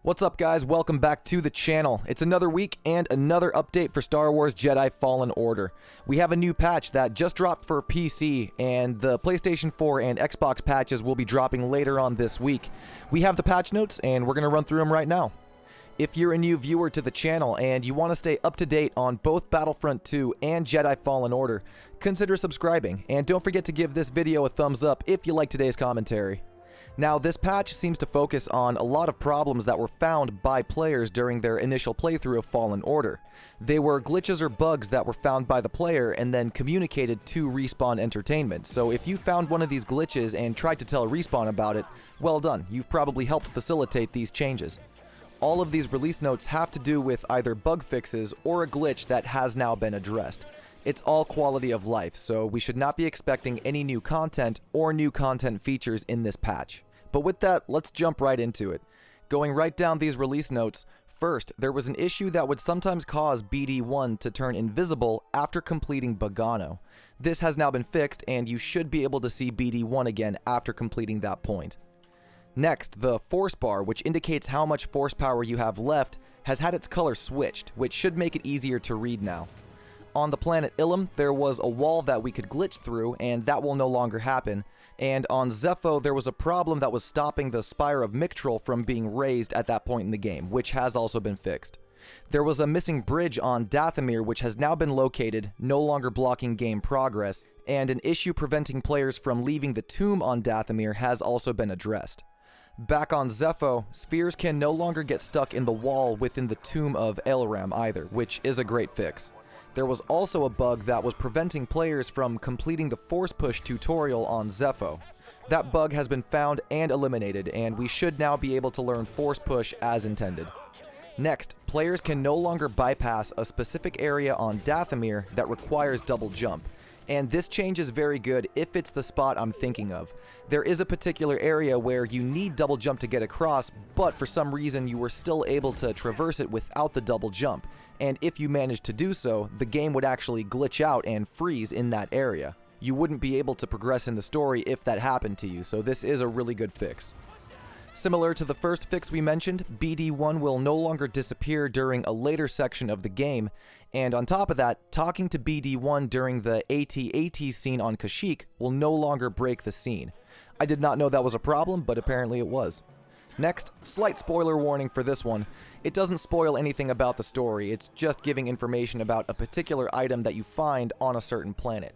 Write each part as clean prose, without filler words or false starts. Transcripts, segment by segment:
What's up, guys? Welcome back to the channel. It's another week and another update for Star Wars Jedi Fallen Order. We have a new patch that just dropped for PC, and the PlayStation 4 and Xbox patches will be dropping later on this week. We have the patch notes, and we're going to run through them right now. If you're a new viewer to the channel and you want to stay up to date on both Battlefront 2 and Jedi Fallen Order, consider subscribing, and don't forget to give this video a thumbs up if you like today's commentary. Now, this patch seems to focus on a lot of problems that were found by players during their initial playthrough of Fallen Order. They were glitches or bugs that were found by the player and then communicated to Respawn Entertainment. So if you found one of these glitches and tried to tell Respawn about it, well done, you've probably helped facilitate these changes. All of these release notes have to do with either bug fixes or a glitch that has now been addressed. It's all quality of life, so we should not be expecting any new content or new content features in this patch. But with that, let's jump right into it. Going right down these release notes, first, there was an issue that would sometimes cause BD1 to turn invisible after completing Bogano. This has now been fixed, and you should be able to see BD1 again after completing that point. Next, the force bar, which indicates how much force power you have left, has had its color switched, which should make it easier to read now. On the planet Ilum, there was a wall that we could glitch through, and that will no longer happen. And on Zepho, there was a problem that was stopping the Spire of Mictrol from being raised at that point in the game, which has also been fixed. There was a missing bridge on Dathomir, which has now been located, no longer blocking game progress, and an issue preventing players from leaving the tomb on Dathomir has also been addressed. Back on Zepho, spheres can no longer get stuck in the wall within the tomb of Elram either, which is a great fix. There was also a bug that was preventing players from completing the Force Push tutorial on Zepho. That bug has been found and eliminated, and we should now be able to learn Force Push as intended. Next, players can no longer bypass a specific area on Dathomir that requires double jump. And this change is very good if it's the spot I'm thinking of. There is a particular area where you need double jump to get across, but for some reason you were still able to traverse it without the double jump. And if you managed to do so, the game would actually glitch out and freeze in that area. You wouldn't be able to progress in the story if that happened to you, so this is a really good fix. Similar to the first fix we mentioned, BD1 will no longer disappear during a later section of the game, and on top of that, talking to BD1 during the AT-AT scene on Kashyyyk will no longer break the scene. I did not know that was a problem, but apparently it was. Next, slight spoiler warning for this one. It doesn't spoil anything about the story, it's just giving information about a particular item that you find on a certain planet.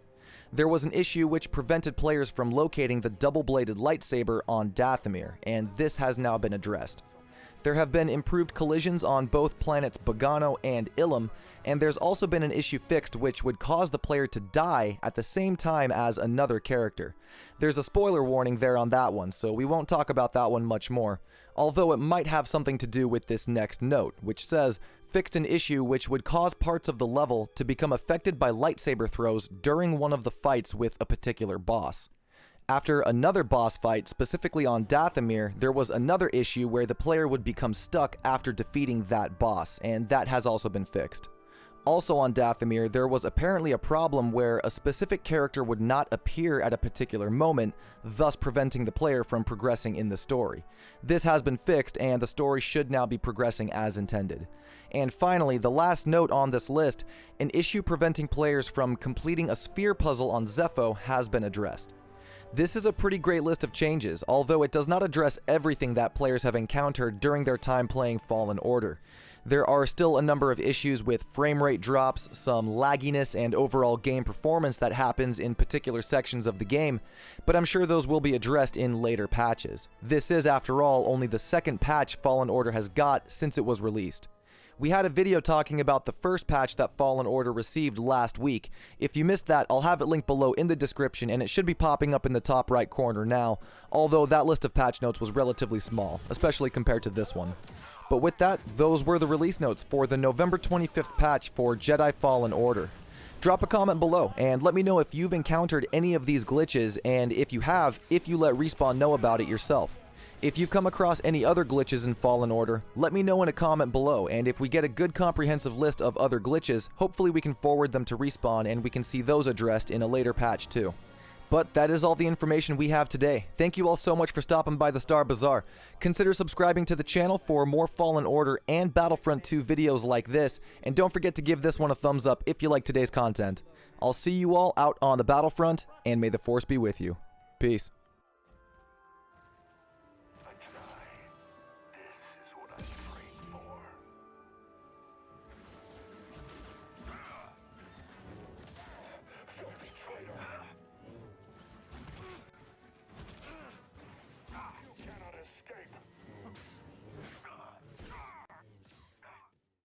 There was an issue which prevented players from locating the double-bladed lightsaber on Dathomir, and this has now been addressed. There have been improved collisions on both planets Bogano and Ilum, and there's also been an issue fixed which would cause the player to die at the same time as another character. There's a spoiler warning there on that one, so we won't talk about that one much more, although it might have something to do with this next note, which says, fixed an issue which would cause parts of the level to become affected by lightsaber throws during one of the fights with a particular boss. After another boss fight, specifically on Dathomir, there was another issue where the player would become stuck after defeating that boss, and that has also been fixed. Also on Dathomir, there was apparently a problem where a specific character would not appear at a particular moment, thus preventing the player from progressing in the story. This has been fixed, and the story should now be progressing as intended. And finally, the last note on this list, an issue preventing players from completing a sphere puzzle on Zepho has been addressed. This is a pretty great list of changes, although it does not address everything that players have encountered during their time playing Fallen Order. There are still a number of issues with frame rate drops, some lagginess, and overall game performance that happens in particular sections of the game, but I'm sure those will be addressed in later patches. This is, after all, only the second patch Fallen Order has got since it was released. We had a video talking about the first patch that Fallen Order received last week. If you missed that, I'll have it linked below in the description, and it should be popping up in the top right corner now, although that list of patch notes was relatively small, especially compared to this one. But with that, those were the release notes for the November 25th patch for Jedi Fallen Order. Drop a comment below, and let me know if you've encountered any of these glitches, and if you have, if you let Respawn know about it yourself. If you've come across any other glitches in Fallen Order, let me know in a comment below, and if we get a good comprehensive list of other glitches, hopefully we can forward them to Respawn and we can see those addressed in a later patch too. But that is all the information we have today. Thank you all so much for stopping by the Star Bazaar. Consider subscribing to the channel for more Fallen Order and Battlefront 2 videos like this, and don't forget to give this one a thumbs up if you like today's content. I'll see you all out on the battlefront, and may the Force be with you. Peace.